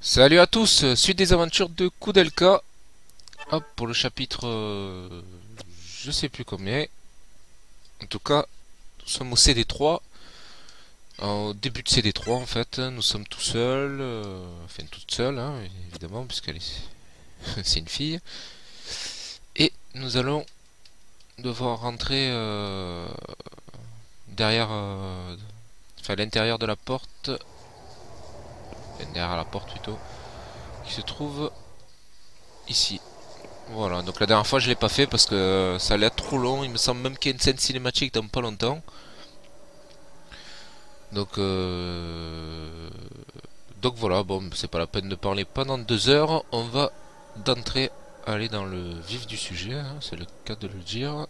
Salut à tous, suite des aventures de Koudelka. Hop, pour le chapitre, je sais plus combien. En tout cas, nous sommes au CD3. Au début de CD3 en fait, nous sommes tout seuls, enfin toute seule, hein, évidemment, puisqu'elle est, c'est une fille. Et nous allons devoir rentrer derrière, enfin à l'intérieur de la porte, enfin, derrière la porte plutôt, qui se trouve ici. Voilà, donc la dernière fois je l'ai pas fait parce que ça allait être trop long. Il me semble même qu'il y a une scène cinématique dans pas longtemps. Donc, donc voilà, bon, c'est pas la peine de parler pendant 2 heures. On va d'entrée aller dans le vif du sujet, hein, c'est le cas de le dire.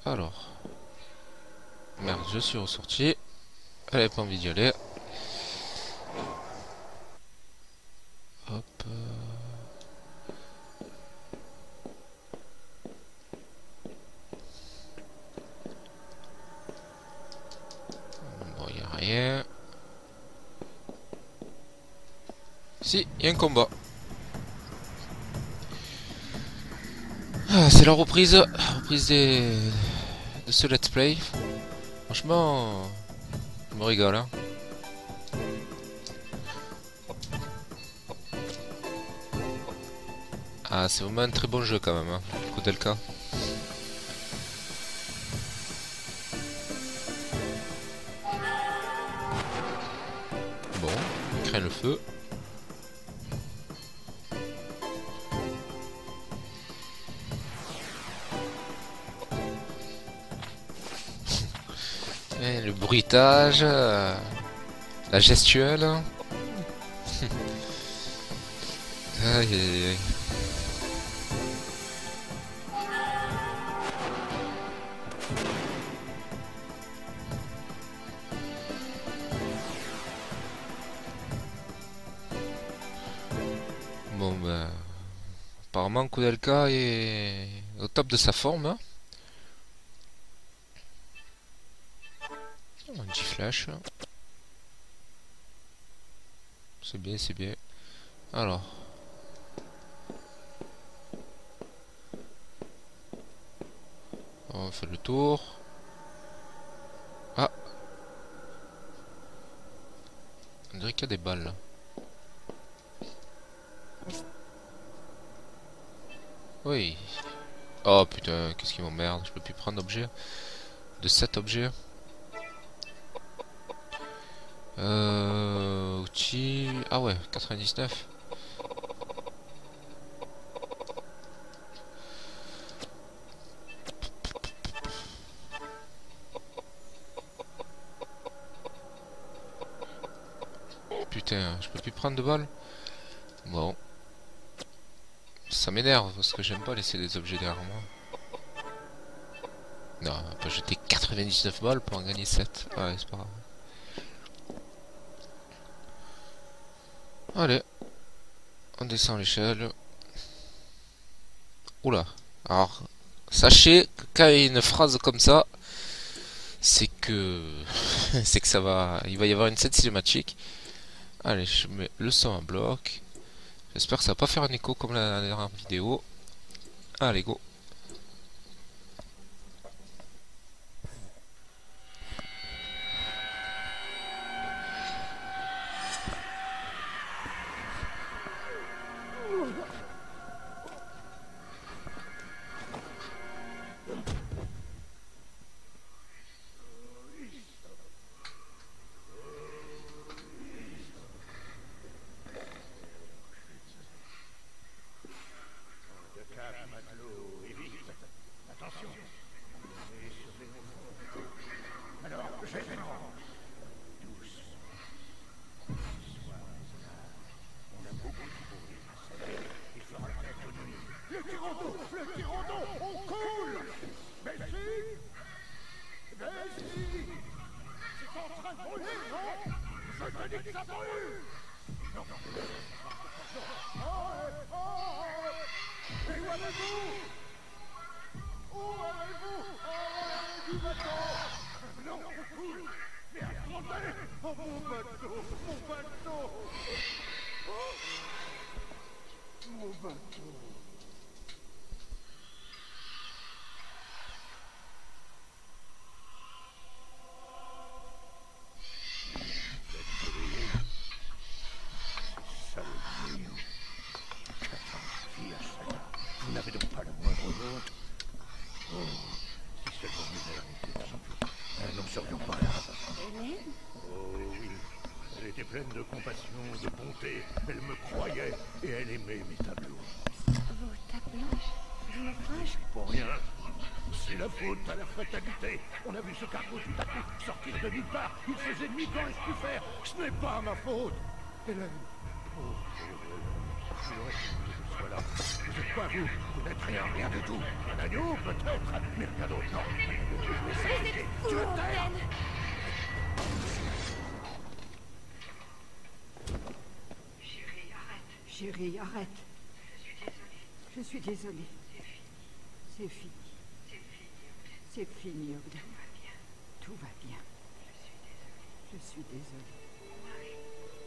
Alors, merde, je suis ressorti. Elle avait pas envie d'y aller. Hop. Bon, y a rien. Si, y a un combat. Ah, c'est la reprise de ce let's play. Franchement, je me régale, hein. Ah, c'est vraiment un très bon jeu quand même, hein, Koudelka. Bon, on craint le feu. Et le bruitage, la gestuelle. Aïe aïe aïe. Bon ben, apparemment Koudelka est au top de sa forme, hein. Un petit flash. C'est bien, c'est bien. Alors. On fait le tour. Ah, on dirait qu'il y a des balles là. Oui. Oh putain, qu'est-ce qui m'emmerde. Je peux plus prendre d'objets. De 7 objets. Outils. Ah ouais, 99. Putain, je peux plus prendre de balles. Bon. Ça m'énerve parce que j'aime pas laisser des objets derrière moi. Non, on va pas jeter 99 balles pour en gagner 7. Ah ouais, c'est pas grave. Allez, on descend l'échelle. Oula. Alors, sachez que quand il y a une phrase comme ça, c'est que c'est que ça va, il va y avoir une scène cinématique. Allez, je mets le son à bloc. J'espère que ça va pas faire un écho comme la dernière vidéo. Allez, go. Oh, mon bateau, mon bateau! Vous n'avez donc pas le moindre doute. Oh, si seulement Miller était là, nous ne serions pas là. Hélène? Oh oui, elle était pleine de compassion, de bonté. Elle me croyait et elle aimait mes tableaux. Vos tableaux? Vos naufrages? Pour rien. C'est la faute à la fatalité. On a vu ce cargo tout à coup sortir de nulle part. Il faisait nuit, qu'aurais-je pu faire? Ce n'est pas ma faute. Hélène. Oh, je n'aurais pas que je sois là. Vous êtes quoi, vous? Vous n'êtes rien, rien du tout. Un agneau, peut-être, mais rien d'autre, non. Un agneau que je vais sacrifier. Tu veux taire? Chérie, arrête. Je suis désolée. C'est fini. C'est fini, Ogden. Tout va bien. Je suis désolée.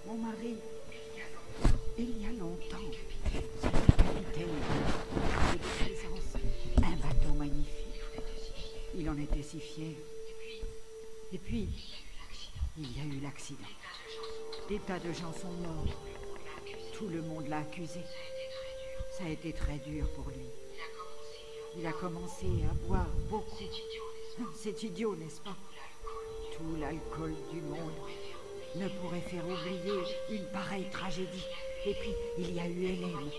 Mon mari, il y a longtemps, c'était capitaine de plaisance. Un bateau magnifique. Il en était si fier. Et puis, il y a eu l'accident. Des tas de gens sont morts. Tout le monde l'a accusé. Ça a été très dur pour lui. Il a commencé à boire beaucoup. C'est idiot, n'est-ce pas? Tout l'alcool du monde ne pourrait faire oublier une pareille tragédie. Et puis, il y a eu Hélène.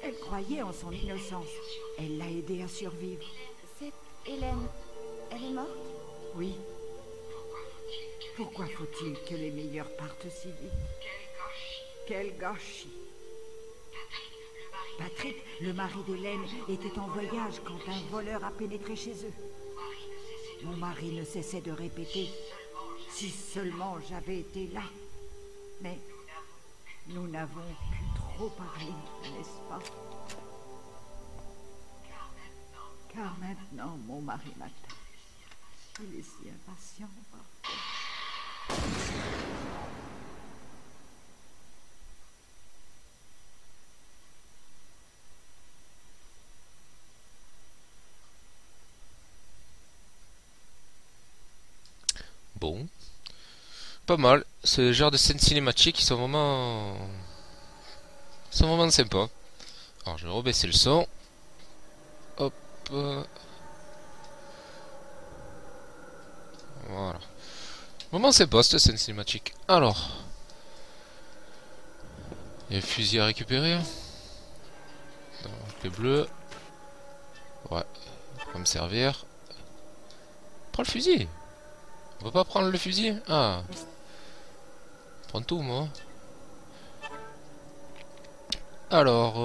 Elle croyait en son innocence. Elle l'a aidé à survivre. Cette Hélène, elle est morte? Oui. Pourquoi faut-il que les meilleurs partent si vite? Quel gâchis! Patrick, le mari d'Hélène, était en voyage quand un voleur a pénétré chez eux. Mon mari ne cessait de répéter « Si seulement j'avais été là !» Mais nous n'avons pu trop parler, n'est-ce pas? Car maintenant, mon mari m'attend. Il est si impatient parfois. Bon. Pas mal. C'est le genre de scènes cinématiques qui sont vraiment sympas. Alors je vais rebaisser le son. Hop. Voilà. Vraiment sympa cette scène cinématique. Alors. Il y a le fusil à récupérer. Donc, les bleus. Ouais. Ça va me servir. Prends le fusil. On peut pas prendre le fusil? Ah. Prends tout, moi. Alors,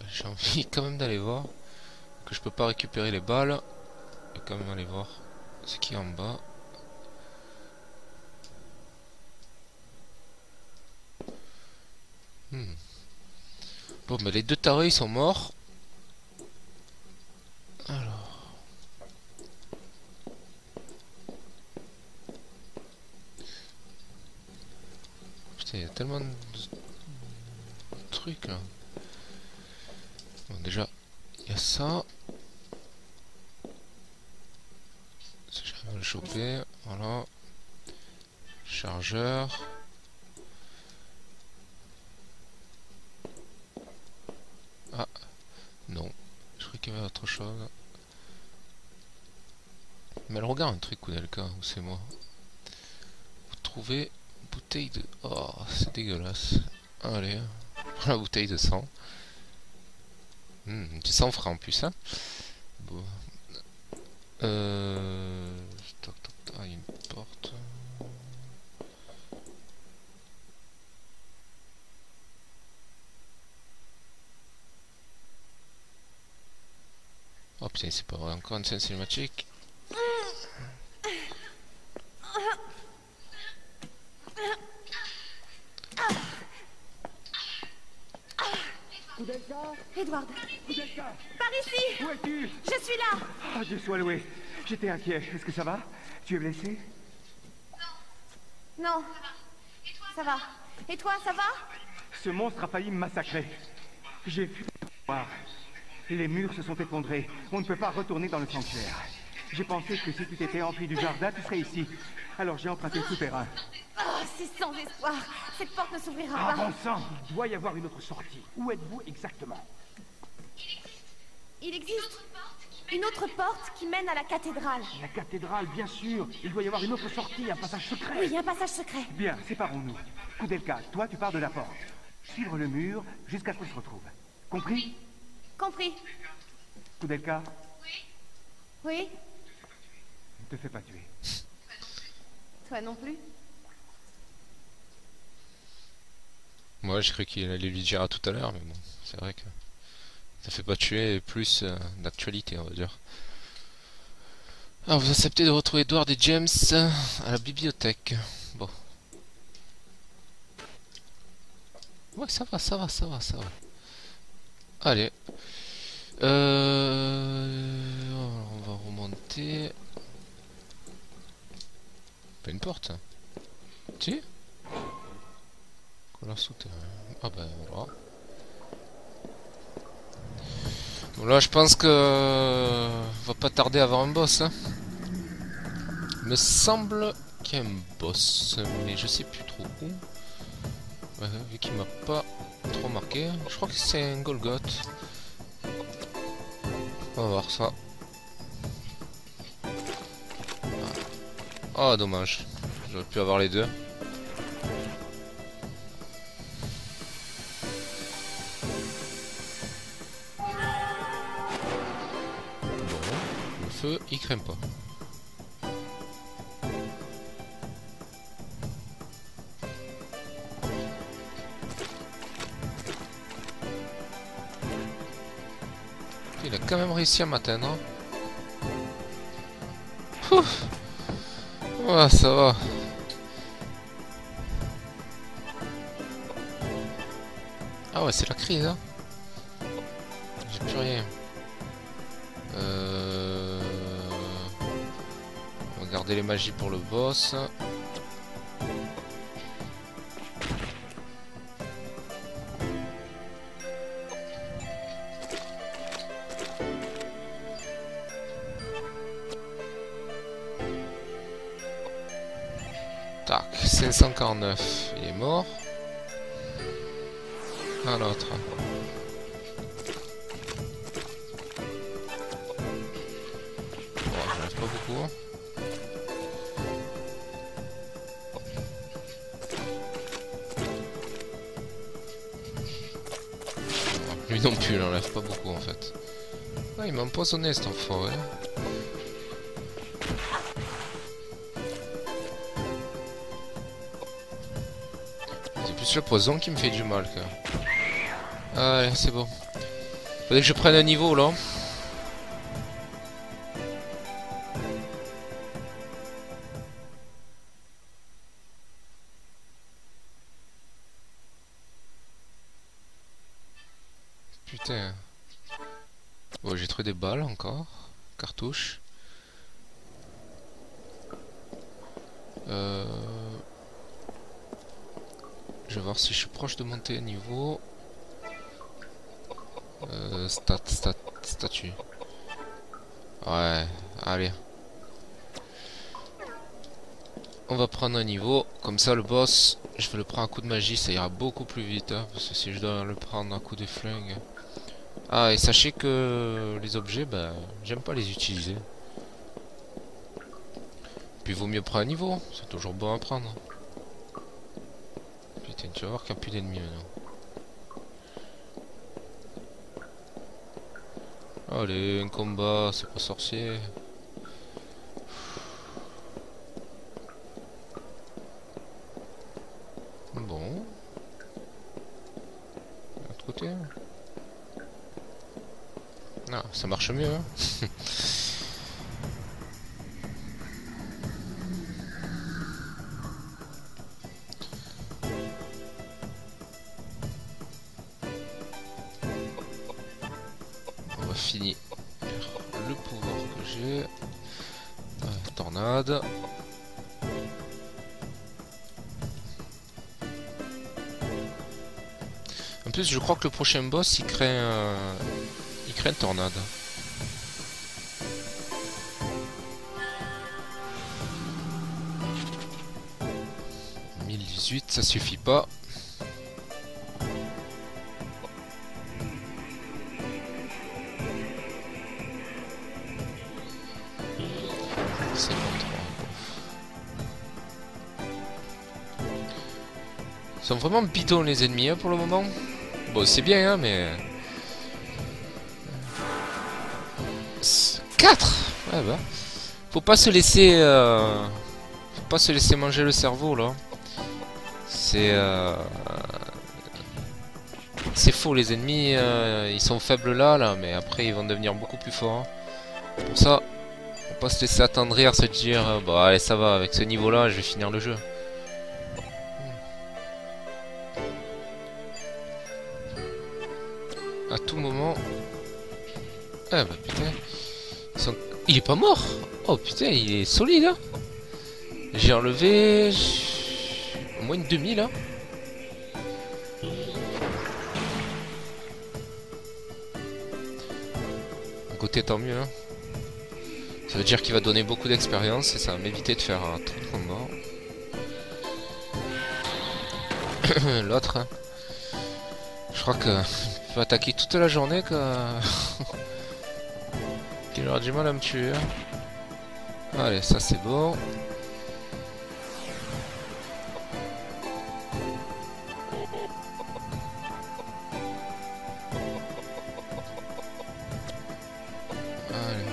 j'ai envie quand même d'aller voir. Que je peux pas récupérer les balles. Je vais quand même aller voir ce qui est en bas. Bon, mais les deux tarés ils sont morts. Alors. Putain, il y a tellement de trucs là. Bon, déjà, il y a ça. Si j'arrive à le choper, voilà. Chargeur. Ah, non. Je crois qu'il y avait autre chose. Mais elle regarde un truc, Koudelka, ou c'est moi. Vous trouvez une bouteille de... Oh, c'est dégueulasse. Allez, la bouteille de sang. Du sang frais en plus, hein. Bon. Toc, toc, toc, il y a une porte. Oh putain, c'est pas vrai, encore une scène cinématique. Koudelka? Edward, Koudelka? par ici! Où es-tu? Je suis là! Ah, Dieu soit loué. J'étais inquiet. Est-ce que ça va? Tu es blessé? Non. Ça va. Et toi, ça va? Ce monstre a failli me massacrer. J'ai vu le voir. Les murs se sont effondrés. On ne peut pas retourner dans le sanctuaire. J'ai pensé que si tu t'étais enfui du jardin, tu serais ici. Alors j'ai emprunté le souterrain. Oh, c'est sans espoir. Cette porte ne s'ouvrira Ah pas. bon sang, il doit y avoir une autre sortie. Où êtes-vous exactement? Il existe une autre porte qui mène à la cathédrale. La cathédrale, bien sûr. Il doit y avoir une autre sortie, un passage secret. Oui, un passage secret. Bien, séparons-nous. Koudelka, toi tu pars de la porte. Suivre le mur jusqu'à ce qu'on se retrouve. Compris? Compris. Koudelka, Oui? ne te fais pas tuer. Toi non plus? Moi, je croyais qu'il allait lui dire à tout à l'heure, mais bon, c'est vrai que ça fait pas tuer plus d'actualité, on va dire. Alors, vous acceptez de retrouver Edward et James à la bibliothèque. Bon. Ouais, ça va, ça va, ça va, ça va. Allez. On va remonter. Pas une porte. Si? Couloir souterrain. Ah ben voilà. Bon là je pense que va pas tarder à avoir un boss. Hein. Il me semble qu'il y a un boss, mais je sais plus trop où. Ouais, vu qu'il m'a pas trop marqué. Je crois que c'est un Golgoth. On va voir ça. Oh dommage. J'aurais pu avoir les deux. Le feu, il crème pas. Il a quand même réussi à m'atteindre. Ouais, ça va. Ah ouais, c'est la crise, hein. J'ai plus rien. On va garder les magies pour le boss. Tac, 549, il est mort. Un autre. Bon, j'enlève pas beaucoup. Bon, lui non plus, il enlève pas beaucoup en fait. Ah, il m'a empoisonné cet enfoiré. C'est plus le poison qui me fait du mal que... Allez, c'est bon. Faudrait que je prenne un niveau là. Putain. Bon, j'ai trouvé des balles encore. Cartouches. Je vais voir si je suis proche de monter à niveau. Statue. Ouais, allez. On va prendre un niveau. Comme ça, le boss, je vais le prendre à coup de magie. Ça ira beaucoup plus vite. Hein, parce que si je dois le prendre à coup de flingue. Ah, et sachez que les objets, ben, j'aime pas les utiliser. Puis vaut mieux prendre un niveau. C'est toujours bon à prendre. Putain, tu vas voir qu'il n'y a plus d'ennemis maintenant. Allez, un combat, c'est pas sorcier. Bon. De l'autre côté. Ah, ça marche mieux, hein. On va finir le pouvoir que j'ai. Tornade. plus, je crois que le prochain boss, il crée une tornade. « 1018, ça suffit pas. » Ils sont vraiment bidons les ennemis hein, pour le moment. Bon c'est bien hein mais... 4 ouais, bah. Faut pas se laisser manger le cerveau là. C'est faux les ennemis ils sont faibles là mais après ils vont devenir beaucoup plus forts. Hein. Pour ça, faut pas se laisser attendrir, se dire bon allez ça va avec ce niveau là je vais finir le jeu. À tout moment. Ah bah putain. Il est pas mort. Oh putain, il est solide hein. J'ai enlevé... au moins une demi là. D'un côté tant mieux hein. Ça veut dire qu'il va donner beaucoup d'expérience et ça va m'éviter de faire un trop de mort. L'autre hein. Je crois que... va attaquer toute la journée qu'il aura du mal à me tuer. Allez, ça c'est bon. Allez.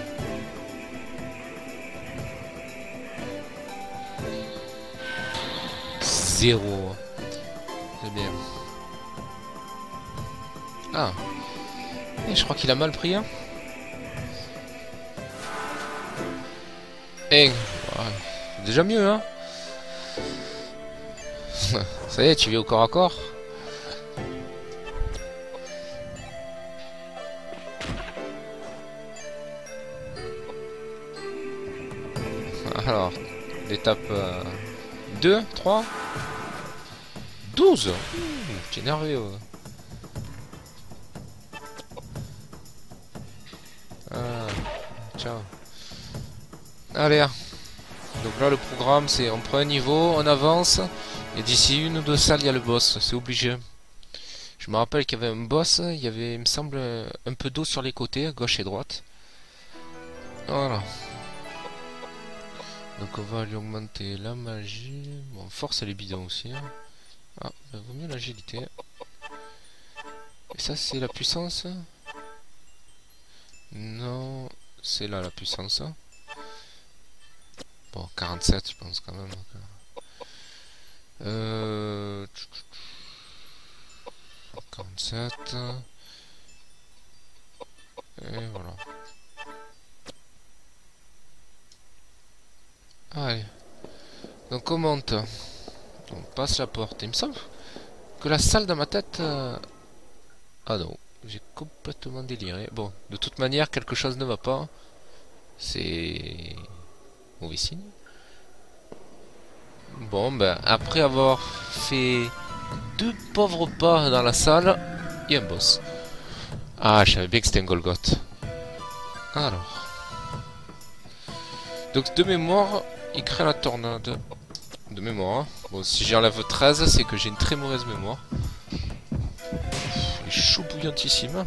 Zéro. C'est bien. Ah. Et je crois qu'il a mal pris hein. Et ouais. Déjà mieux hein. Ça y est, tu vis au corps à corps. Alors, l'étape 2, 3 12. T'es énervé ouais. Ciao. Allez. Donc là le programme c'est on prend un niveau, on avance et d'ici une ou deux salles il y a le boss, c'est obligé. Je me rappelle qu'il y avait un boss, il y avait il me semble un peu d'eau sur les côtés, à gauche et droite. Voilà. Donc on va lui augmenter la magie. Bon force elle est bidon aussi. Hein. Ah, il vaut mieux l'agilité. Et ça c'est la puissance. Non, c'est là la puissance. Bon, 47 je pense quand même. 47. Et voilà. Allez. Donc on monte. On passe la porte. Il me semble que la salle dans ma tête... Ah non. J'ai complètement déliré. Bon, de toute manière, quelque chose ne va pas. C'est... mauvais signe. Bon, ben, après avoir fait 2 pauvres pas dans la salle, il y a un boss. Ah, je savais bien que c'était un Golgoth. Alors. Donc, de mémoire, il crée la tornade. De mémoire. Hein. Bon, si j'enlève 13, c'est que j'ai une très mauvaise mémoire. Chaud bouillantissime.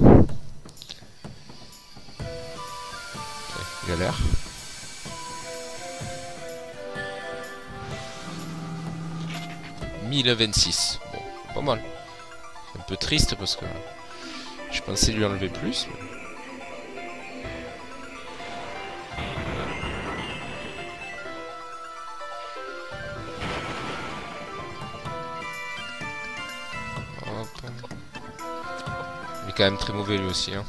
Il a l'air. « 1026. » Bon, pas mal. C'est un peu triste parce que je pensais lui enlever plus. Il est quand même très mauvais lui aussi. Hein.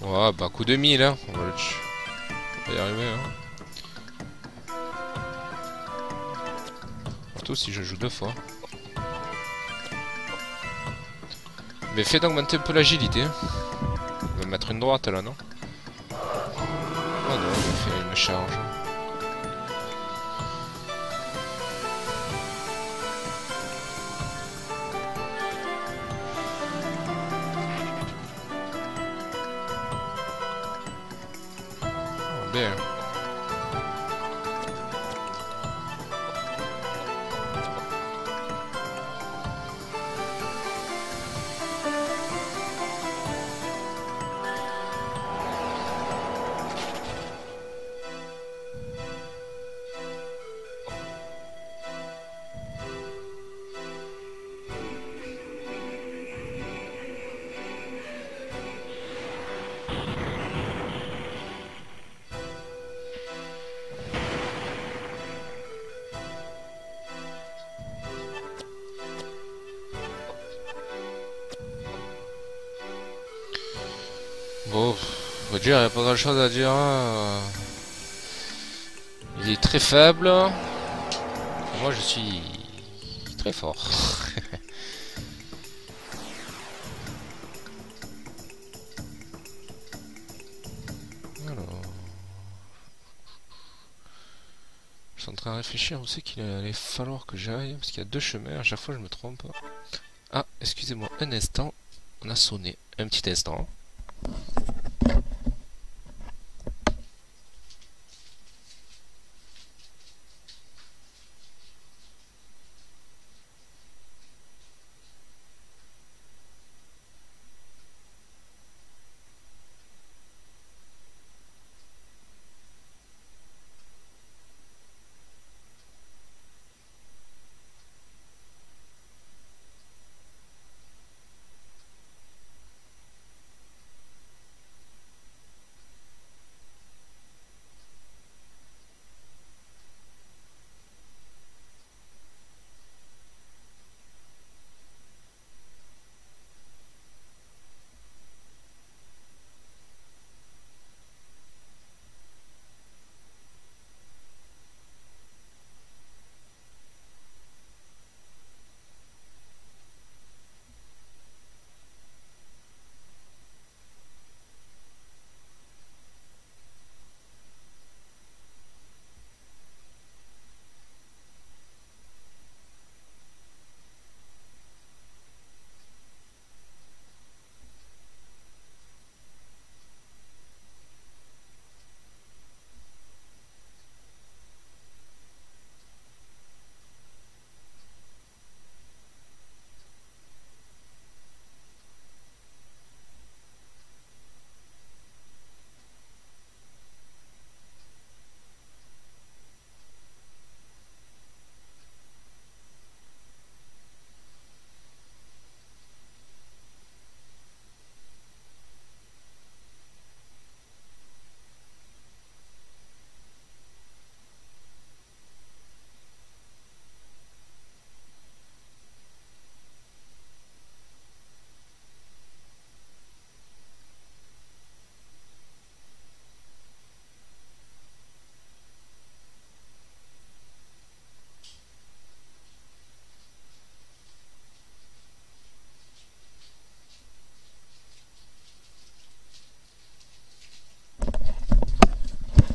Ouais, bah coup de 1000 hein. On va y arriver. Hein. Surtout si je joue 2 fois. Mais fait d'augmenter un peu l'agilité. On va mettre une droite là, non? Oh non, on va faire une charge. bien. Bon, faut dire, il n'y a pas grand chose à dire. Hein. Il est très faible. Moi, je suis très fort. Alors, je suis en train de réfléchir où c'est qu'il allait falloir que j'aille. Parce qu'il y a deux chemins, à chaque fois je me trompe. Ah, excusez-moi, un instant. On a sonné. Un petit instant.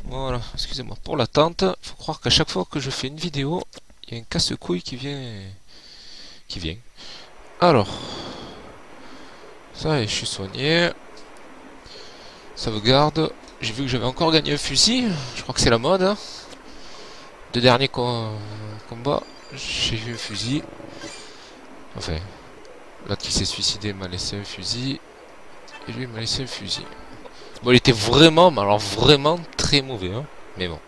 Voilà, excusez-moi pour l'attente. Faut croire qu'à chaque fois que je fais une vidéo, il y a un casse-couille qui vient. Alors, ça y est, je suis soigné. Sauvegarde. J'ai vu que j'avais encore gagné un fusil. Je crois que c'est la mode. Hein. Deux derniers combats, j'ai eu un fusil. Enfin, là qui s'est suicidé m'a laissé un fusil. Et lui m'a laissé un fusil. Bon, il était vraiment, mais alors vraiment très mauvais. Hein. Mais bon.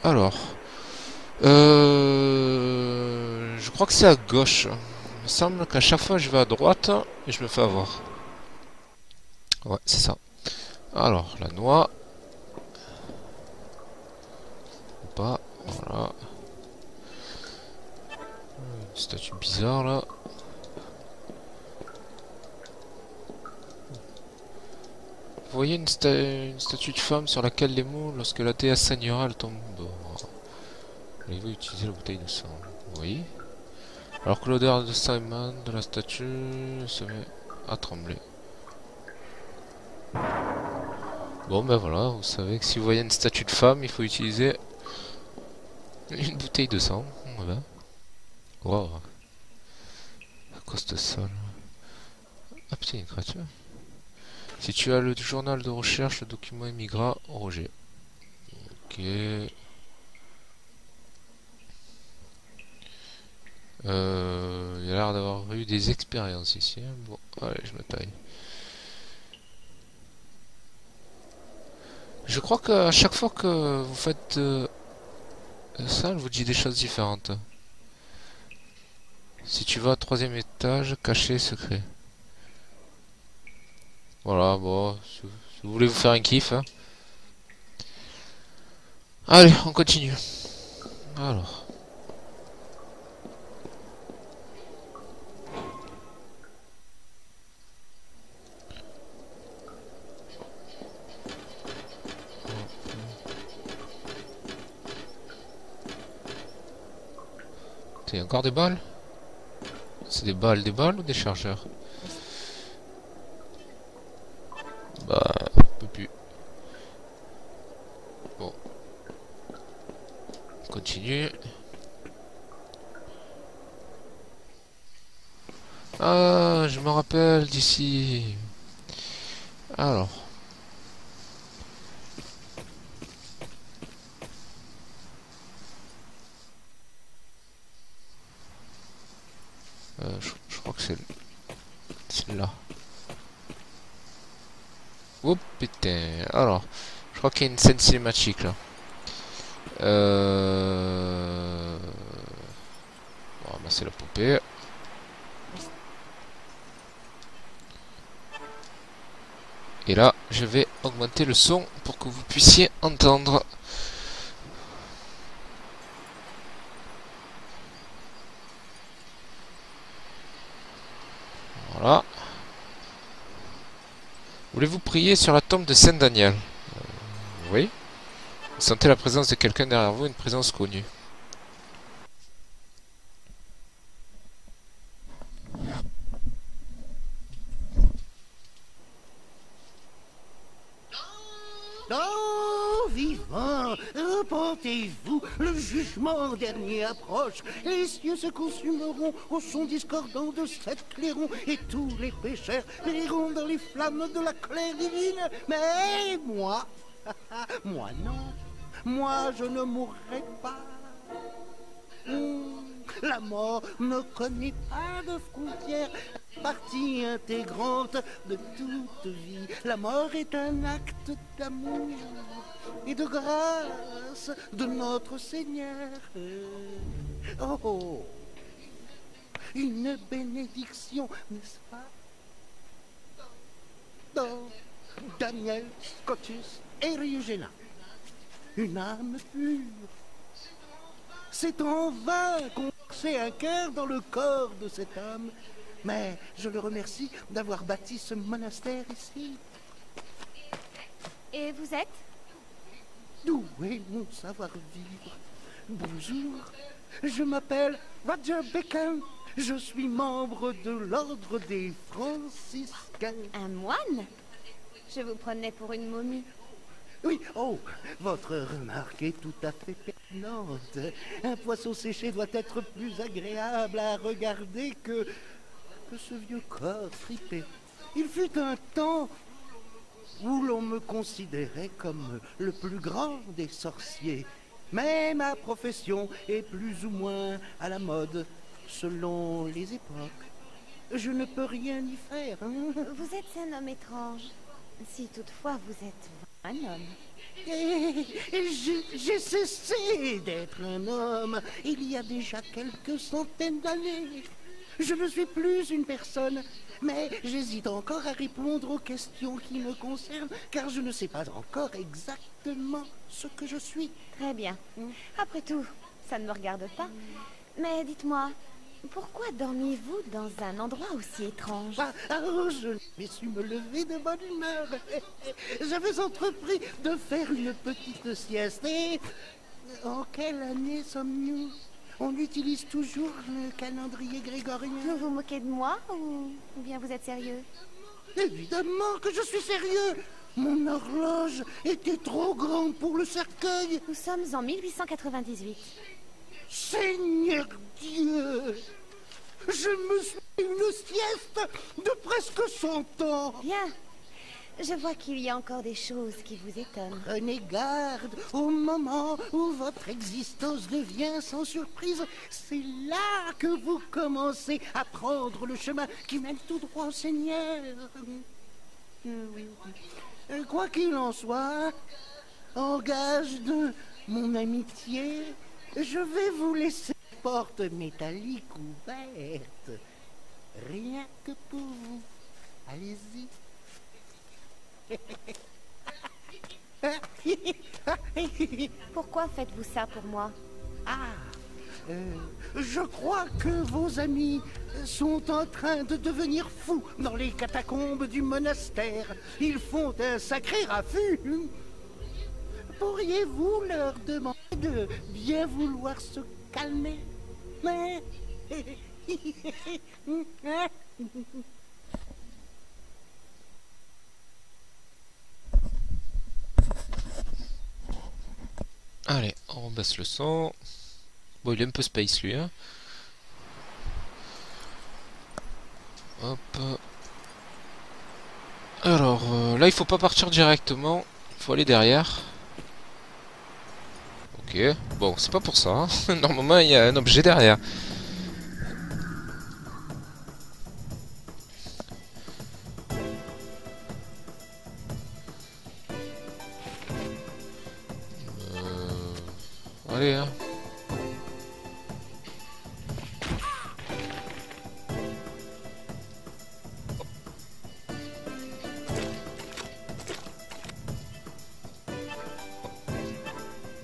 Alors. Je crois que c'est à gauche. Il me semble qu'à chaque fois je vais à droite et je me fais avoir. Ouais, c'est ça. Alors, la noix. Ou pas. Voilà. Une statue bizarre là. Vous voyez une statue de femme sur laquelle les mots, lorsque la déesse saignera, elle tombe. Il va utiliser la bouteille de sang. Oui. Alors que l'odeur de sang émane de la statue se met à trembler. Bon ben voilà, vous savez que si vous voyez une statue de femme, il faut utiliser une bouteille de sang. Voilà. Wow. À cause de ça là. Ah putain, une créature. Si tu as le journal de recherche, le document émigra, Roger. Ok. Il y a l'air d'avoir eu des expériences ici. Hein. Bon, allez, je me taille. Je crois qu'à chaque fois que vous faites ça, elle vous dit des choses différentes. Si tu vas au 3e étage, caché, secret. Voilà, bon, si vous voulez vous faire un kiff. Hein. Allez, on continue. Alors. Il y a encore des balles? C'est des balles ou des chargeurs? Bah, on peut plus. Bon. On continue. Ah, je me rappelle d'ici. Alors. Je crois que c'est là. Oh putain. Alors, je crois qu'il y a une scène cinématique là. Bon, bah, c'est la poupée. Et là, je vais augmenter le son pour que vous puissiez entendre. Voilà. Voulez-vous prier sur la tombe de Saint Daniel? Oui. Vous sentez la présence de quelqu'un derrière vous, une présence connue. Oh, vivant, repentez-vous, le jugement dernier approche. Les cieux se consumeront au son discordant de sept clairons, et tous les pécheurs périront dans les flammes de la colère divine. Mais moi, moi non, moi je ne mourrai pas. La mort ne connaît pas de frontières, partie intégrante de toute vie. La mort est un acte d'amour et de grâce de notre Seigneur. Oh, une bénédiction, n'est-ce pas? Dans Daniel, Scotus et Ryugena, une âme pure. C'est en vain qu'on sait un cœur dans le corps de cette âme. Mais je le remercie d'avoir bâti ce monastère ici. Et vous êtes? D'où est mon savoir-vivre? Bonjour, je m'appelle Roger Bacon. Je suis membre de l'ordre des franciscains. Un moine? Je vous prenais pour une momie. Oui, oh, votre remarque est tout à fait pertinente. Un poisson séché doit être plus agréable à regarder que ce vieux corps fripé. Il fut un temps où l'on me considérait comme le plus grand des sorciers. Mais ma profession est plus ou moins à la mode selon les époques. Je ne peux rien y faire. Hein? Vous êtes un homme étrange. Si toutefois vous êtes un homme. J'ai cessé d'être un homme il y a déjà quelques centaines d'années. Je ne suis plus une personne, mais j'hésite encore à répondre aux questions qui me concernent, car je ne sais pas encore exactement ce que je suis. Très bien. Après tout, ça ne me regarde pas. Mais dites-moi, pourquoi dormiez-vous dans un endroit aussi étrange? Je n'ai su me lever de bonne humeur. J'avais entrepris de faire une petite sieste. Et en quelle année sommes-nous? On utilise toujours le calendrier grégorien. Vous vous moquez de moi ou bien vous êtes sérieux? Évidemment que je suis sérieux. Mon horloge était trop grande pour le cercueil. Nous sommes en 1898. Seigneur Dieu! Je me suis fait une sieste de presque 100 ans. Bien. Je vois qu'il y a encore des choses qui vous étonnent. Prenez garde au moment où votre existence devient sans surprise. C'est là que vous commencez à prendre le chemin qui mène tout droit au Seigneur. Oui. Quoi qu'il en soit, en gage de mon amitié, je vais vous laisser la porte métallique ouverte. Rien que pour vous. Allez-y. Pourquoi faites-vous ça pour moi? Je crois que vos amis sont en train de devenir fous dans les catacombes du monastère. Ils font un sacré raffut. Pourriez-vous leur demander de bien vouloir se calmer? Allez, on baisse le son. Bon, il est un peu space lui, hein. Hop. Alors, là, il faut pas partir directement. Il faut aller derrière. Ok. Bon, c'est pas pour ça, hein. Normalement, il y a un objet derrière. Allez, hein.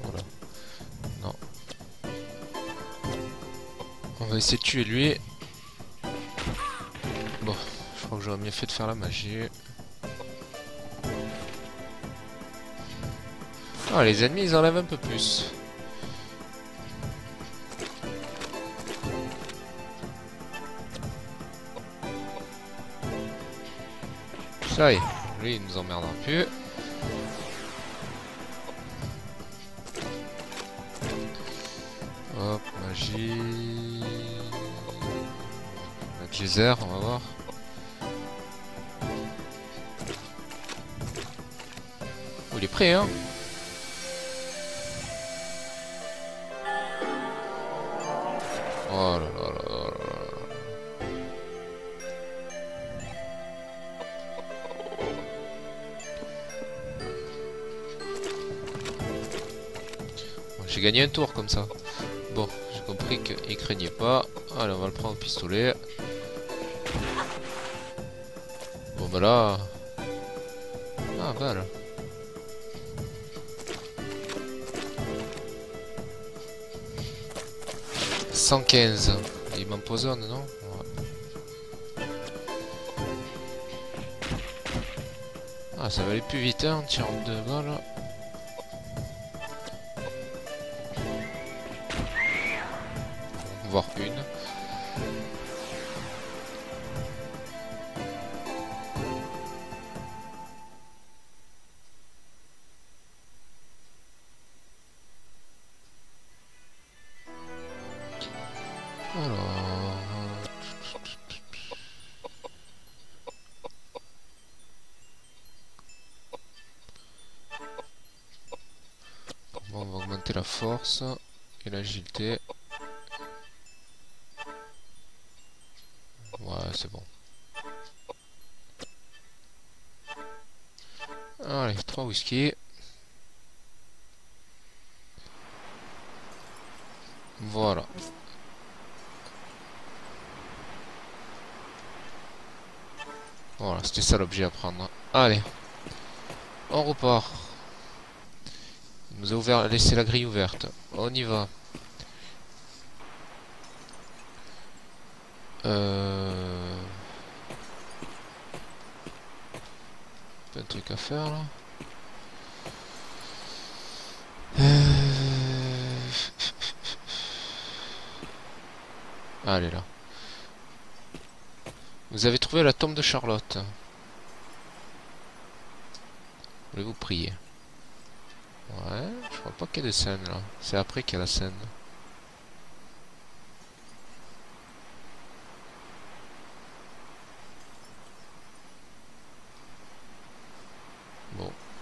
Voilà. Non. On va essayer de tuer lui. Bon, je crois que j'aurais mieux fait de faire la magie. Ah, les ennemis, ils enlèvent un peu plus. Ça y est, lui il nous emmerdera plus. Hop, magie. La geyser, on va voir. Oh, il est prêt, hein. Oh là là là là là. J'ai gagné un tour comme ça. Bon, j'ai compris qu'il craignait pas. Allez, on va le prendre au pistolet. Bon bah là... Ah, balle. « 115. Il m'empoisonne, non? Ouais. Ah, ça va aller plus vite, hein, en tirant 2 balles. Voire une. Alors... Bon, on va augmenter la force et l'agilité. Ouais, c'est bon. Allez, 3 whisky. Voilà. Voilà, c'était ça l'objet à prendre. Allez. On repart. Il nous a ouvert, laissé la grille ouverte. On y va. Plein de trucs à faire là. Allez là. Vous avez trouvé la tombe de Charlotte. Voulez-vous prier? Ouais, je crois pas qu'il y ait de scène là. C'est après qu'il y a la scène.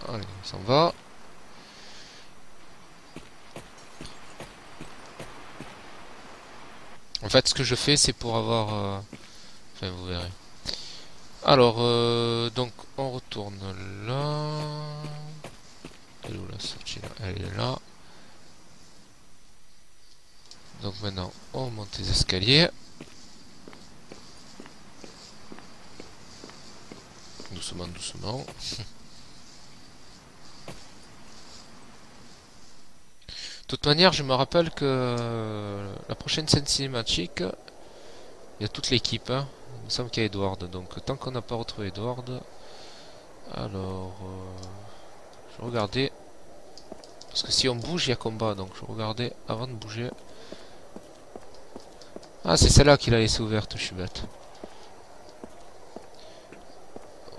Allez, on s'en va. En fait, ce que je fais, c'est pour avoir... Enfin, vous verrez. Alors, donc, on retourne là. Elle est où la sortie là? Elle est là. Donc maintenant, on monte les escaliers. Doucement, doucement. De toute manière, je me rappelle que la prochaine scène cinématique, il y a toute l'équipe. Hein. Il me semble qu'il y a Edward. Donc, tant qu'on n'a pas retrouvé Edward, alors, je regardais. Parce que si on bouge, il y a combat. Donc, je regardais avant de bouger. Ah, c'est celle-là qu'il a laissée ouverte, je suis bête.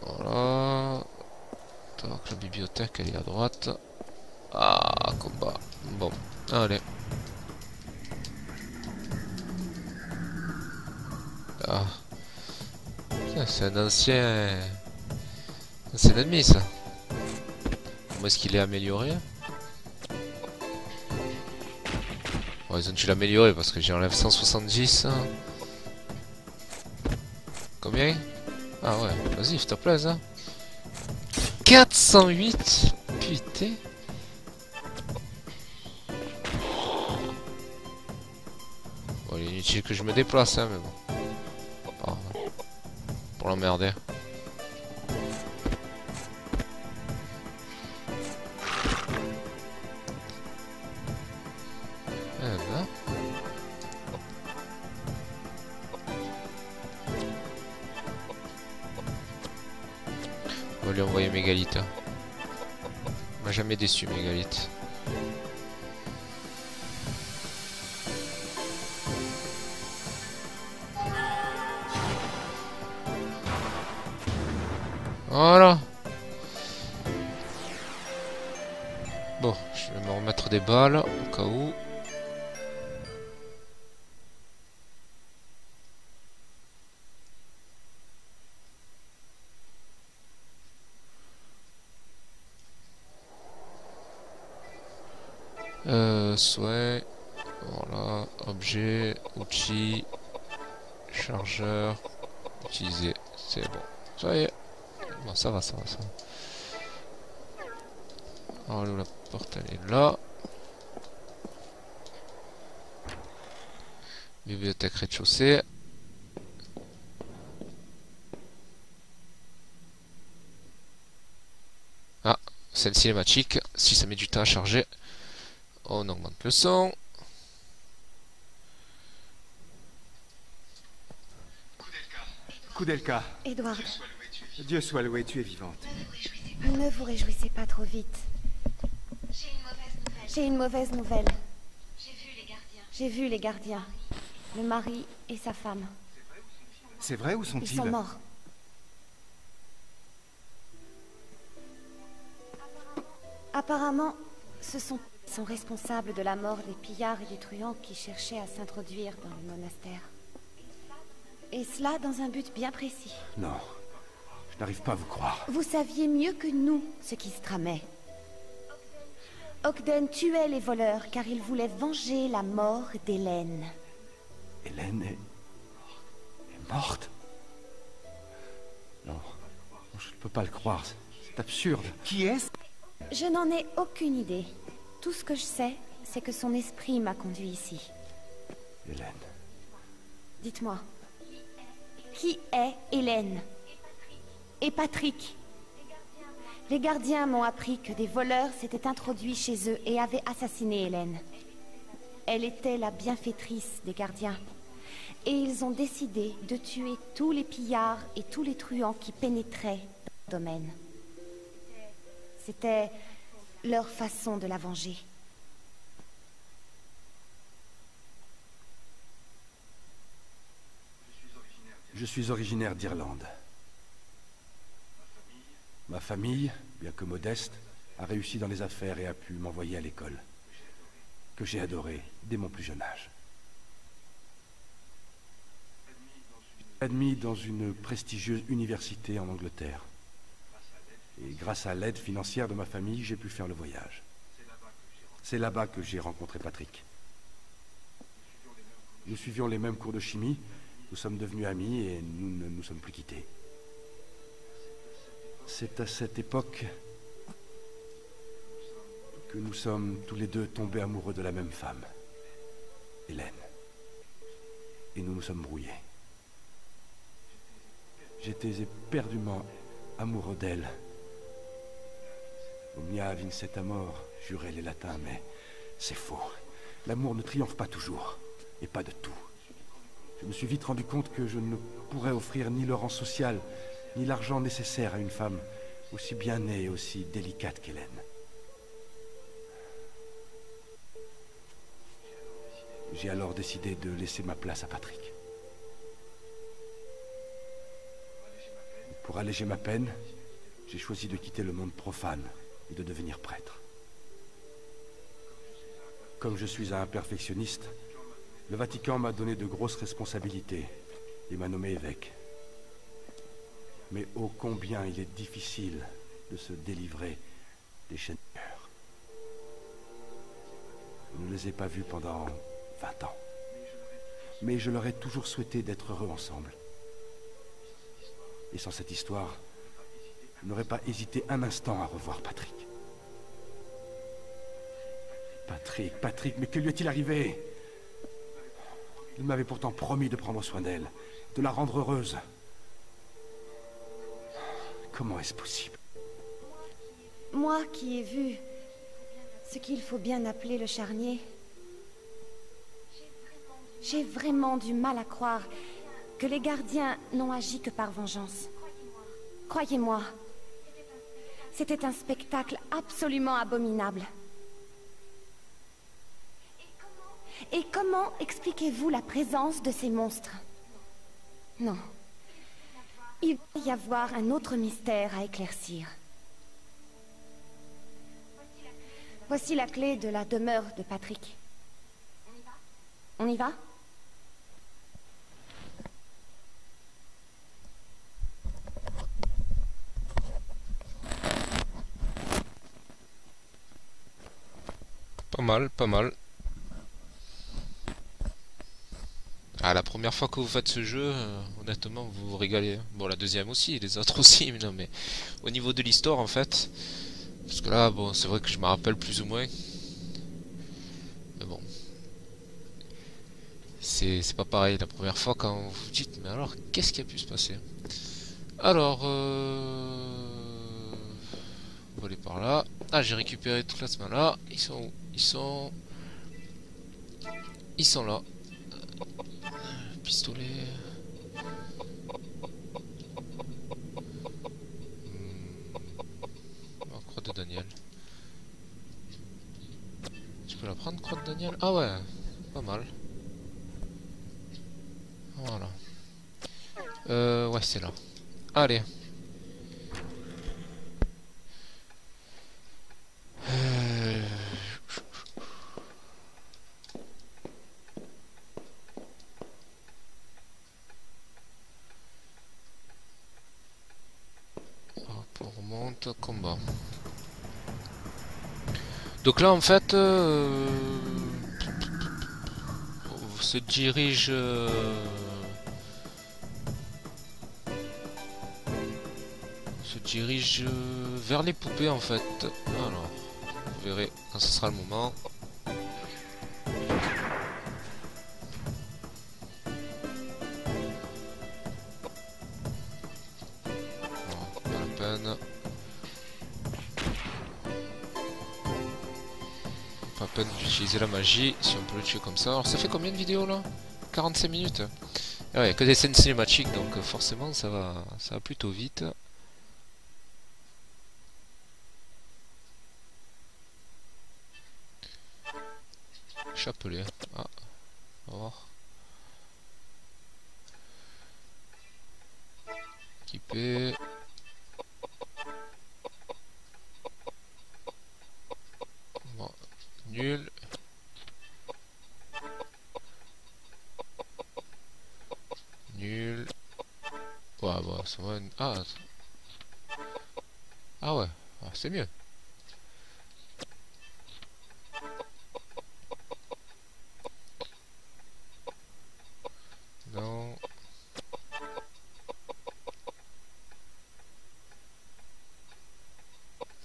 Voilà. Donc, la bibliothèque, elle est à droite. Ah, combat. Bon, allez. Ah. C'est un ancien ennemi, ça. Comment est-ce qu'il est amélioré? Bon, ils ont dû l'améliorer parce que j'enlève 170. Hein. Combien? Ah ouais, vas-y, s'il te plaît, hein. 408. Putain. Bon, il est inutile que je me déplace, hein, mais bon. Pas pour l'emmerder. Là. On va lui envoyer Mégalith. On m'a jamais déçu, Mégalith. Voilà. Bon, je vais me remettre des balles au cas où. Souhait. Voilà. Objet. Outil. Chargeur. Utiliser. C'est bon. Ça y est. Bon, ça va, ça va, ça va. Alors, la porte, elle est là. Bibliothèque rez-de-chaussée. Ah, scène cinématique. Si ça met du temps à charger, on augmente le son. Koudelka, Edward, Dieu soit loué, tu es vivante. ne vous réjouissez pas trop vite. J'ai une mauvaise nouvelle. J'ai vu les gardiens. Le mari et sa femme. C'est vrai ou sont-ils? Ils sont morts. Apparemment, ce sont responsables de la mort des pillards et des truands qui cherchaient à s'introduire dans le monastère. Et cela dans un but bien précis. Non, je n'arrive pas à vous croire. Vous saviez mieux que nous ce qui se tramait. Ogden tuait les voleurs car il voulait venger la mort d'Hélène. Hélène est morte? Non, je ne peux pas le croire, c'est absurde. Qui est-ce? Je n'en ai aucune idée. Tout ce que je sais, c'est que son esprit m'a conduit ici. Hélène. Dites-moi, qui est Hélène? Et Patrick? Les gardiens m'ont appris que des voleurs s'étaient introduits chez eux et avaient assassiné Hélène. Elle était la bienfaitrice des gardiens. Et ils ont décidé de tuer tous les pillards et tous les truands qui pénétraient dans le domaine. C'était leur façon de la venger. Je suis originaire d'Irlande. Ma famille, bien que modeste, a réussi dans les affaires et a pu m'envoyer à l'école, que j'ai adoré dès mon plus jeune âge. Admis dans une prestigieuse université en Angleterre, Et grâce à l'aide financière de ma famille, j'ai pu faire le voyage. C'est là-bas que j'ai rencontré Patrick. Nous suivions les mêmes cours de chimie, nous sommes devenus amis et nous ne nous sommes plus quittés. C'est à cette époque que nous sommes tous les deux tombés amoureux de la même femme, Hélène. Et nous nous sommes brouillés. J'étais éperdument amoureux d'elle. Omnia vincet amor, juraient les latins, mais c'est faux. L'amour ne triomphe pas toujours, et pas de tout. Je me suis vite rendu compte que je ne pourrais offrir ni le rang social, ni l'argent nécessaire à une femme aussi bien née et aussi délicate qu'Hélène. J'ai alors décidé de laisser ma place à Patrick. Pour alléger ma peine, j'ai choisi de quitter le monde profane et de devenir prêtre. Comme je suis un perfectionniste, le Vatican m'a donné de grosses responsabilités et m'a nommé évêque. Mais ô combien il est difficile de se délivrer des chaînes de cœur. Je ne les ai pas vus pendant 20 ans. Mais je leur ai toujours souhaité d'être heureux ensemble. Et sans cette histoire, je n'aurais pas hésité un instant à revoir Patrick. Patrick, mais que lui est-il arrivé? Il m'avait pourtant promis de prendre soin d'elle, de la rendre heureuse. Comment est-ce possible? Moi qui ai vu ce qu'il faut bien appeler le charnier, j'ai vraiment du mal à croire que les gardiens n'ont agi que par vengeance. Croyez-moi, c'était un spectacle absolument abominable. Et comment expliquez-vous la présence de ces monstres? Non. Il va y avoir un autre mystère à éclaircir. Voici la clé de la demeure de Patrick. On y va? Pas mal, pas mal. Ah, la première fois que vous faites ce jeu, honnêtement, vous vous régalez. Bon, la deuxième aussi, les autres aussi, mais non, mais au niveau de l'histoire, en fait, parce que là, bon, c'est vrai que je me rappelle plus ou moins, mais bon, c'est pas pareil la première fois quand vous vous dites, mais alors, qu'est-ce qui a pu se passer? Alors, on va aller par là. Ah, j'ai récupéré toute la semaine là. Ils sont où? Ils sont là. Pistolet. Oh, croix de Daniel. Tu peux la prendre, croix de Daniel? Ah ouais, pas mal. Voilà. Ouais, c'est là. Allez. Combat. Donc là en fait on se dirige vers les poupées en fait. Alors vous verrez quand ce sera le moment. Non, pas la peine. Pas peine d'utiliser la magie si on peut le tuer comme ça. Alors ça fait combien de vidéos là? 45 minutes. Ah ouais, que des scènes cinématiques donc forcément ça va plutôt vite. Chapelet. Ah, on va voir. Équipé. Bon, nul. Nul. Ouais, bon, ça va. Ah. Ah ouais, ah, c'est mieux. Non.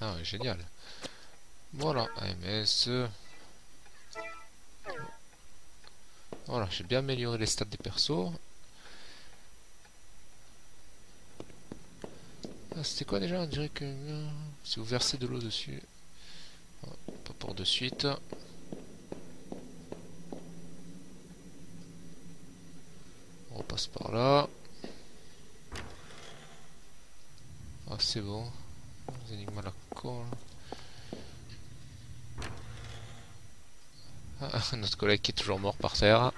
Ah ouais, génial. Voilà, AMS. Voilà, j'ai bien amélioré les stats des persos. Ah, c'était quoi déjà? On dirait que si vous versez de l'eau dessus. Ah, pas pour de suite. On repasse par là. Ah, c'est bon. Les énigmes à la con. Ah, notre collègue qui est toujours mort par terre.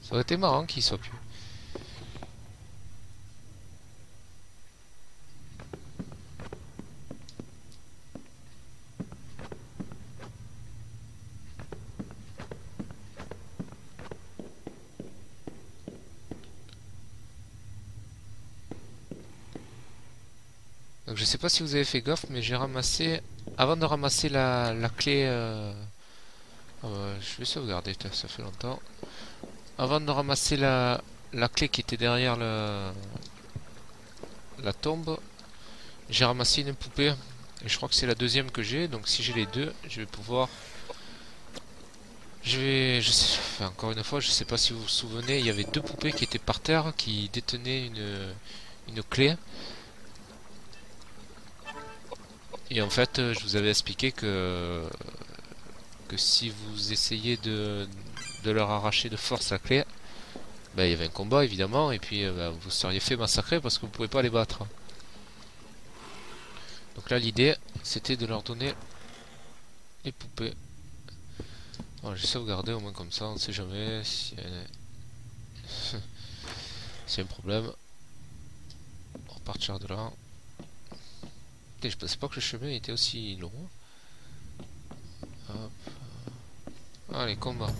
Ça aurait été marrant qu'il soit plus. Donc je sais pas si vous avez fait gaffe, mais j'ai ramassé... Avant de ramasser la clé... je vais sauvegarder, ça fait longtemps. Avant de ramasser la clé qui était derrière la tombe, j'ai ramassé une poupée. Et je crois que c'est la deuxième que j'ai. Donc si j'ai les deux, je vais pouvoir... Je sais, enfin, encore une fois, je sais pas si vous vous souvenez, il y avait deux poupées qui étaient par terre, qui détenaient une clé. Et en fait, je vous avais expliqué que si vous essayez de leur arracher de force la clé, ben, il y avait un combat évidemment, et puis ben, vous seriez fait massacrer parce que vous ne pouvez pas les battre. Donc là, l'idée, c'était de leur donner les poupées. Voilà, j'ai sauvegardé au moins comme ça, on ne sait jamais si c'est un problème. On repartira de là. Et je pensais pas que le chemin était aussi long. Hop. Allez, combat.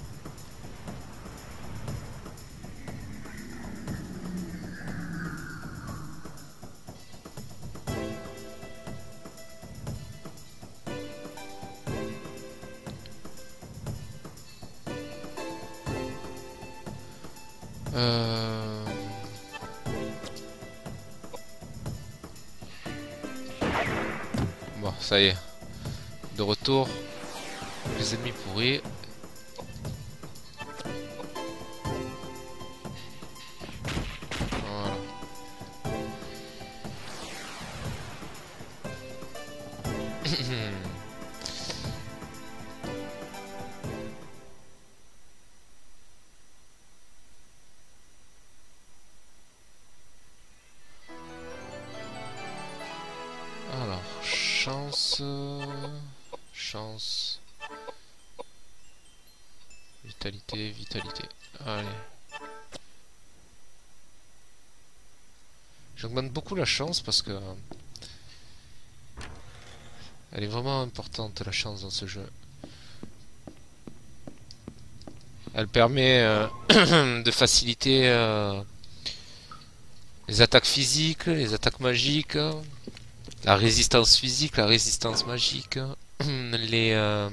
Bon, ça y est. De retour. Les ennemis pourris. Voilà. Alors, chance... Chance... Vitalité, vitalité. Allez. J'augmente beaucoup la chance parce que... Elle est vraiment importante, la chance, dans ce jeu. Elle permet de faciliter les attaques physiques, les attaques magiques, la résistance physique, la résistance magique, les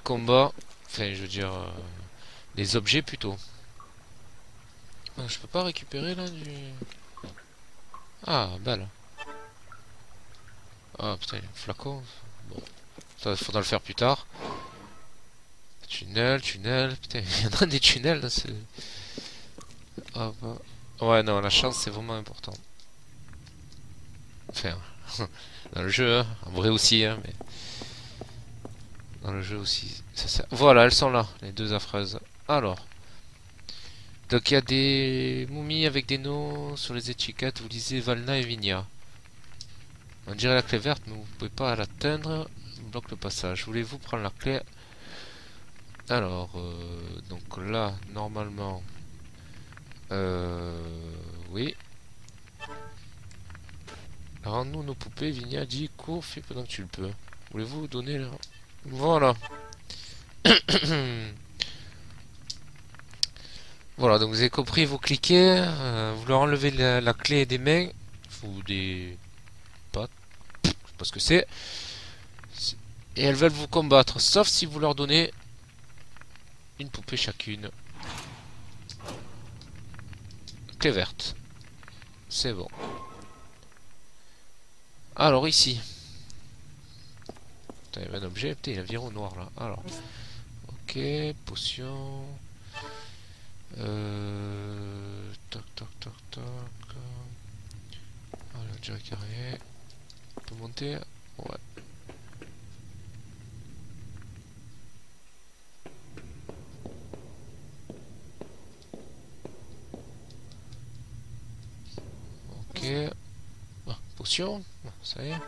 combats, enfin je veux dire les objets plutôt. Ah, je peux pas récupérer là du... Ah, balle. Ah putain, flacon. Bon, ça faudra le faire plus tard. Tunnel, tunnel, putain, il y en a des tunnels là, c'est... Ah bah... Ouais, non, la chance c'est vraiment important. Enfin, dans le jeu, hein. En vrai aussi, hein, mais... Dans le jeu aussi. Voilà, elles sont là, les deux affreuses. Alors. Donc il y a des momies avec des noms sur les étiquettes, vous lisez Valna et Vigna. On dirait la clé verte, mais vous ne pouvez pas l'atteindre, bloque le passage. Voulez-vous prendre la clé? Alors, donc là, normalement... oui. Rends-nous nos poupées, Vigna dit, cours, fais pendant que tu le peux. Voulez-vous donner la... Voilà. Voilà, donc vous avez compris, vous cliquez, vous leur enlevez la clé des mains, ou des pattes, je sais pas ce que c'est. Et elles veulent vous combattre, sauf si vous leur donnez une poupée chacune. Clé verte. C'est bon. Alors ici. Putain, il y avait un objet. Putain, il a viré au noir là. Alors. Ok, potion. Toc toc toc toc. Voilà, déjà carré. On peut monter. Ouais. Ok. Ah, potion. Ça y est.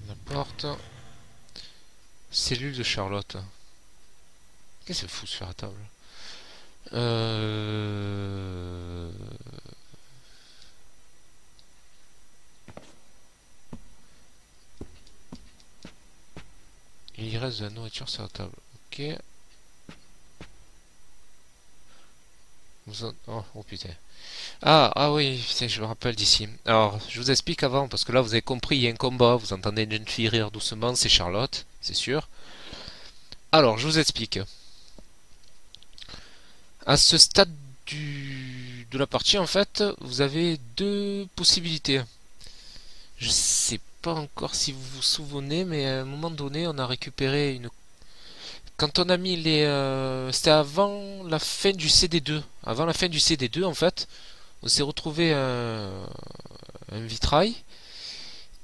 La porte. Cellule de Charlotte. Qu'est-ce que c'est fou sur la table? Il reste de la nourriture sur la table. Ok. Oh putain. Ah oui, putain, je me rappelle d'ici. Alors, je vous explique avant, parce que là, vous avez compris, il y a un combat. Vous entendez une jeune fille rire doucement, c'est Charlotte, c'est sûr. Alors, je vous explique. À ce stade de la partie, en fait, vous avez deux possibilités. Je sais pas encore si vous vous souvenez, mais à un moment donné, on a récupéré une... Quand on a mis les... C'était avant la fin du CD2. Avant la fin du CD2, en fait, on s'est retrouvé un vitrail.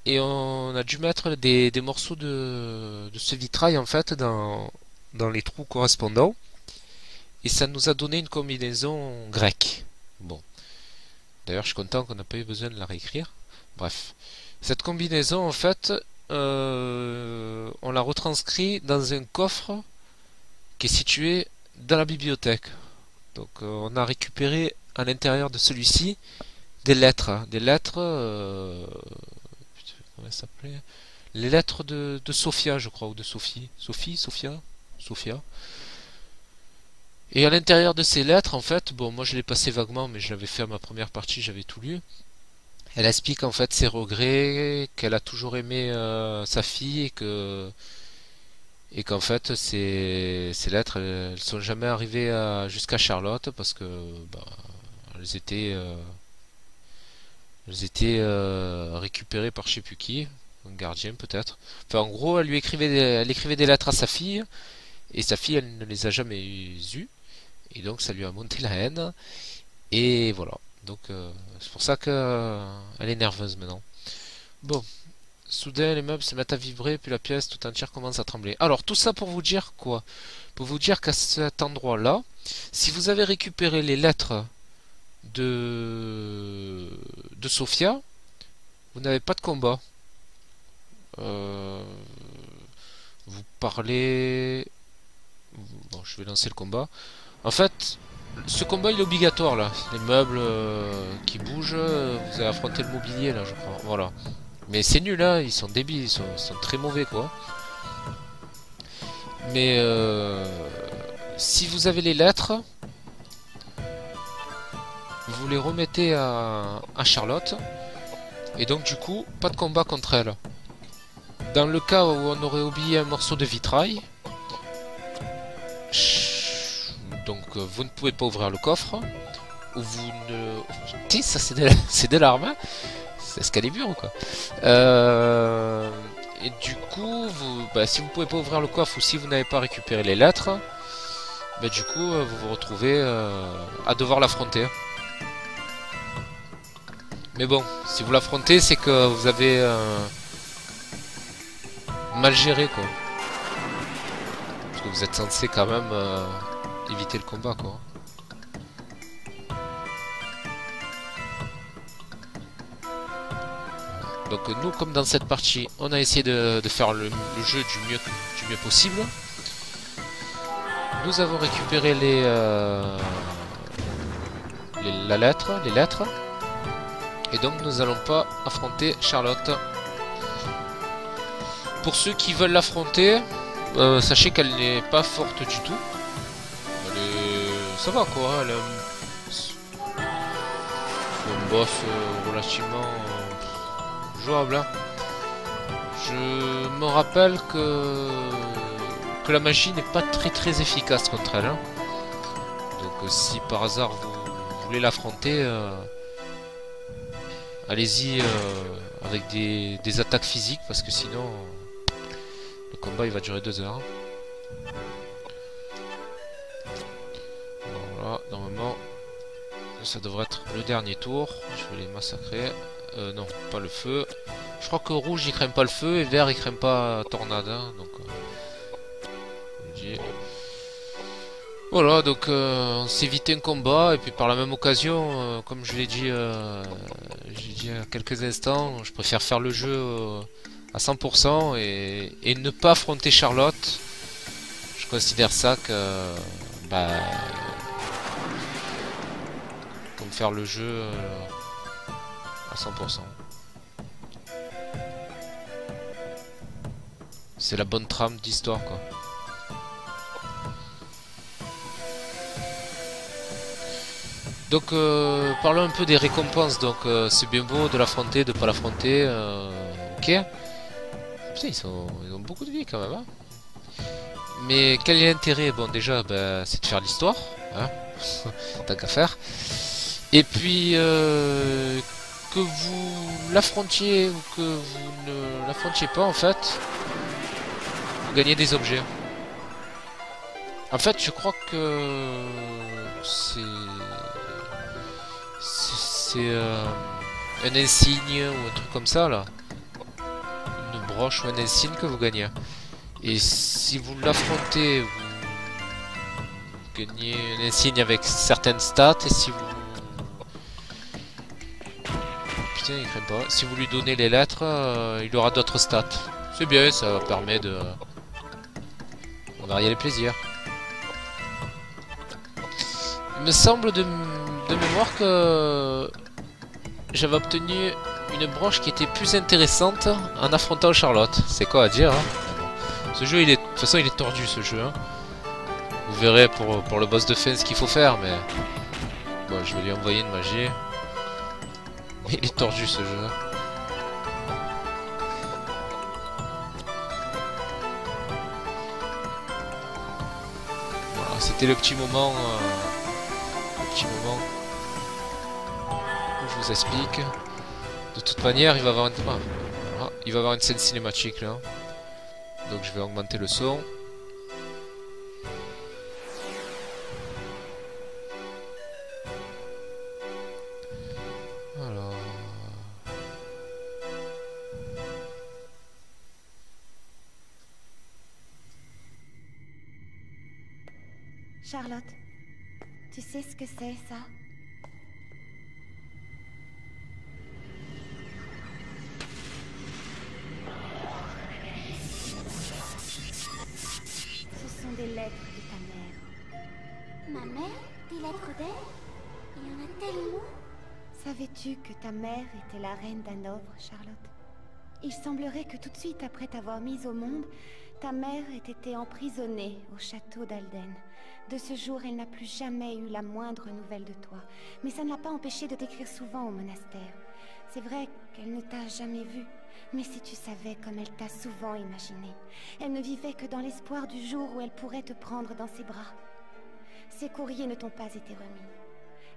Et on a dû mettre des morceaux de ce vitrail, en fait, dans les trous correspondants. Et ça nous a donné une combinaison grecque. Bon. D'ailleurs, je suis content qu'on n'a pas eu besoin de la réécrire. Bref. Cette combinaison, en fait, on l'a retranscrit dans un coffre qui est situé dans la bibliothèque. Donc, on a récupéré à l'intérieur de celui-ci des lettres. Hein. Des lettres... putain, comment elle s'appelait? Les lettres de Sophia, je crois, ou de Sophie. Sophia. Et à l'intérieur de ces lettres, en fait, bon, moi je l'ai passé vaguement, mais je l'avais fait à ma première partie, j'avais tout lu. Elle explique en fait ses regrets, qu'elle a toujours aimé sa fille et qu'en fait ces lettres, elles sont jamais arrivées jusqu'à Charlotte parce que bah, elles étaient récupérées par je sais plus qui, un gardien peut-être. Enfin, en gros, elle écrivait des lettres à sa fille et sa fille, elle ne les a jamais eues. Et donc ça lui a monté la haine. Et voilà. Donc c'est pour ça qu'elle est nerveuse maintenant. Bon. Soudain les meubles se mettent à vibrer, puis la pièce tout entière commence à trembler. Alors tout ça pour vous dire quoi? Pour vous dire qu'à cet endroit-là, si vous avez récupéré les lettres de Sophia, vous n'avez pas de combat. Vous parlez... Bon, je vais lancer le combat. En fait, ce combat il est obligatoire là. Les meubles qui bougent, vous allez affronter le mobilier là, je crois. Voilà. Mais c'est nul là, ils sont débiles, ils sont très mauvais quoi. Mais si vous avez les lettres, vous les remettez à Charlotte. Et donc du coup, pas de combat contre elle. Dans le cas où on aurait oublié un morceau de vitrail, donc vous ne pouvez pas ouvrir le coffre, ou vous ne... Putain, ça c'est des larmes, hein. C'est Excalibur ou quoi? Et du coup, si vous ne pouvez pas ouvrir le coffre ou si vous n'avez pas récupéré les lettres, bah, du coup vous vous retrouvez à devoir l'affronter. Mais bon, si vous l'affrontez, c'est que vous avez mal géré quoi. Parce que vous êtes censé quand même éviter le combat quoi. Donc nous, comme dans cette partie, on a essayé de faire le jeu du mieux possible. Nous avons récupéré les lettres. Et donc nous n'allons pas affronter Charlotte. Pour ceux qui veulent l'affronter, sachez qu'elle n'est pas forte du tout. Ça va quoi, un boss relativement jouable. Hein. Je me rappelle que la magie n'est pas très efficace contre elle. Hein. Donc si par hasard vous voulez l'affronter, allez-y avec des attaques physiques, parce que sinon le combat il va durer 2 heures. Voilà, normalement ça devrait être le dernier tour. Je vais les massacrer. Non, pas le feu. Je crois que rouge il craint pas le feu et vert il craint pas tornade. Hein, donc voilà, donc on s'est évité un combat et puis par la même occasion, comme je l'ai dit, il y a quelques instants, je préfère faire le jeu à 100% et ne pas affronter Charlotte. Je considère ça que comme faire le jeu à 100%. C'est la bonne trame d'histoire quoi. Donc parlons un peu des récompenses. Donc c'est bien beau de l'affronter, de pas l'affronter. Ok. Putain, ils ont beaucoup de vie quand même. Hein. Mais quel est l'intérêt? Bon déjà c'est de faire l'histoire. Hein. Tant qu'à faire. Et puis que vous l'affrontiez ou que vous ne l'affrontiez pas en fait, vous gagnez des objets. En fait je crois que c'est un insigne ou un truc comme ça là, une broche ou un insigne que vous gagnez, et si vous l'affrontez vous gagnez un insigne avec certaines stats, et si vous il craint pas, si vous lui donnez les lettres il aura d'autres stats. C'est bien, ça permet de varier les plaisirs. Il me semble de mémoire que j'avais obtenu une broche qui était plus intéressante en affrontant Charlotte. C'est quoi à dire hein. Bon. Ce jeu, de toute façon, il est tordu ce jeu. Hein. Vous verrez pour le boss de fin ce qu'il faut faire, mais bon, je vais lui envoyer une magie. Il est tordu ce jeu. Voilà, c'était le petit moment. Où je vous explique. De toute manière, il va avoir une scène cinématique là. Donc je vais augmenter le son. Alors. Charlotte, tu sais ce que c'est ça? Ce sont des lettres de ta mère. Ma mère? Des lettres d'elle? Il y en a tellement. Savais-tu que ta mère était la reine d'Hanovre, Charlotte? Il semblerait que tout de suite après t'avoir mise au monde, ta mère ait été emprisonnée au château d'Alden. De ce jour, elle n'a plus jamais eu la moindre nouvelle de toi. Mais ça ne l'a pas empêchée de t'écrire souvent au monastère. C'est vrai qu'elle ne t'a jamais vu, mais si tu savais comme elle t'a souvent imaginé. Elle ne vivait que dans l'espoir du jour où elle pourrait te prendre dans ses bras. Ses courriers ne t'ont pas été remis.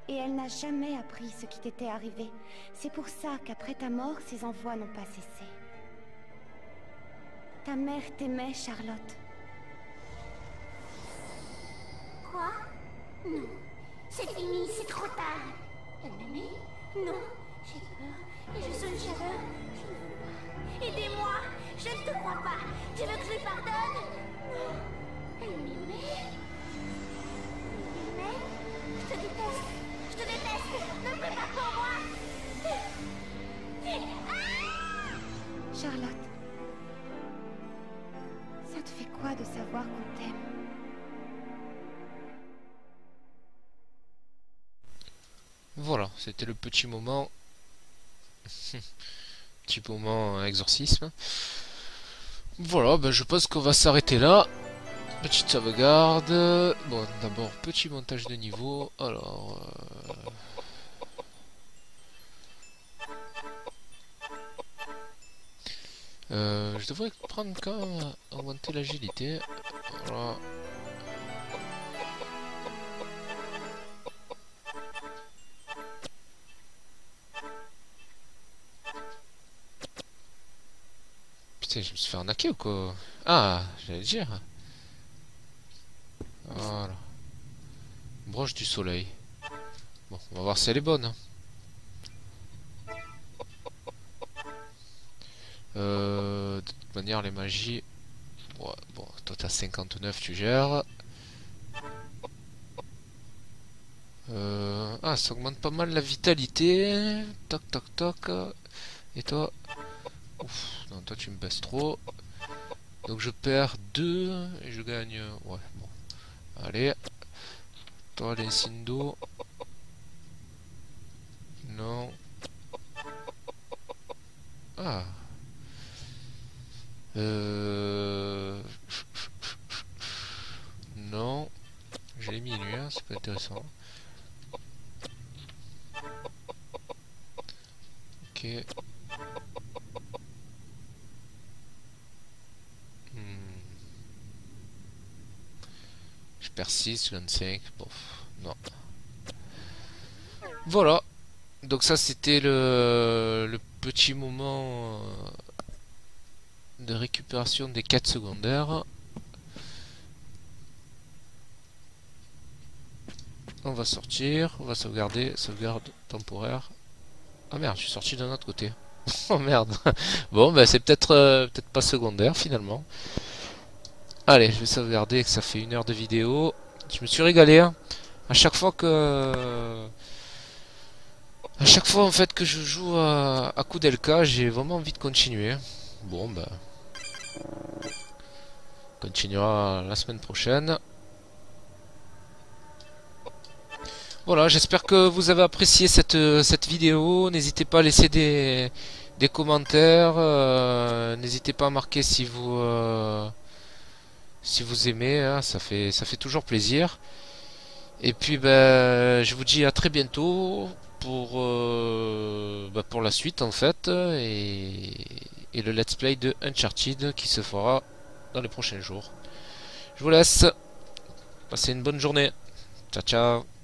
Et elle n'a jamais appris ce qui t'était arrivé. C'est pour ça qu'après ta mort, ses envois n'ont pas cessé. Ta mère t'aimait, Charlotte. Quoi? Non. C'est fini, c'est trop tard. Elle m'aimait? Non. J'ai peur. Et je sens une chaleur. Je ne veux pas. Aidez-moi. Je ne te crois pas. Tu veux que je lui pardonne? Non. Elle m'aimait? Mais je te déteste. Je te déteste. Ne me fais pas pour moi. Charlotte. Ça te fait quoi de savoir qu'on t'aime? Voilà, c'était le petit moment. Petit moment exorcisme. Voilà, ben je pense qu'on va s'arrêter là. Petite sauvegarde. Bon, d'abord, petit montage de niveau. Alors. devrais prendre quand même augmenter l'agilité. Voilà. Putain, je me suis fait arnaquer ou quoi? Ah, j'allais dire. Voilà. Broche du soleil. Bon, on va voir si elle est bonne. Hein. De toute manière, les magies... Ouais, bon, toi t'as 59, tu gères. Ah, ça augmente pas mal la vitalité. Toc, toc, toc. Et toi? Ouf, non, toi tu me baisses trop. Donc je perds 2 et je gagne... Ouais, bon. Allez. Toi, l'Incindo. Non. Ah. Non. Je l'ai mis lui, hein, c'est pas intéressant. Ok. Je perds 6, je gagne 5. Bon, non. Voilà. Donc ça c'était le petit moment de récupération des quêtes secondaires. On va sortir, on va sauvegarder, sauvegarde temporaire. Ah merde, je suis sorti d'un autre côté. Oh merde. Bon, bah c'est peut-être peut-être pas secondaire finalement. Allez, je vais sauvegarder, que ça fait 1 heure de vidéo. Je me suis régalé. Hein. À chaque fois en fait que je joue à Koudelka, j'ai vraiment envie de continuer. Bon, bah on continuera la semaine prochaine. Voilà, j'espère que vous avez apprécié cette vidéo. N'hésitez pas à laisser des commentaires. N'hésitez pas à marquer si vous aimez. Hein, ça fait toujours plaisir. Et puis ben, je vous dis à très bientôt pour la suite en fait et le let's play de Uncharted qui se fera dans les prochains jours. Je vous laisse. Passez une bonne journée. Ciao ciao.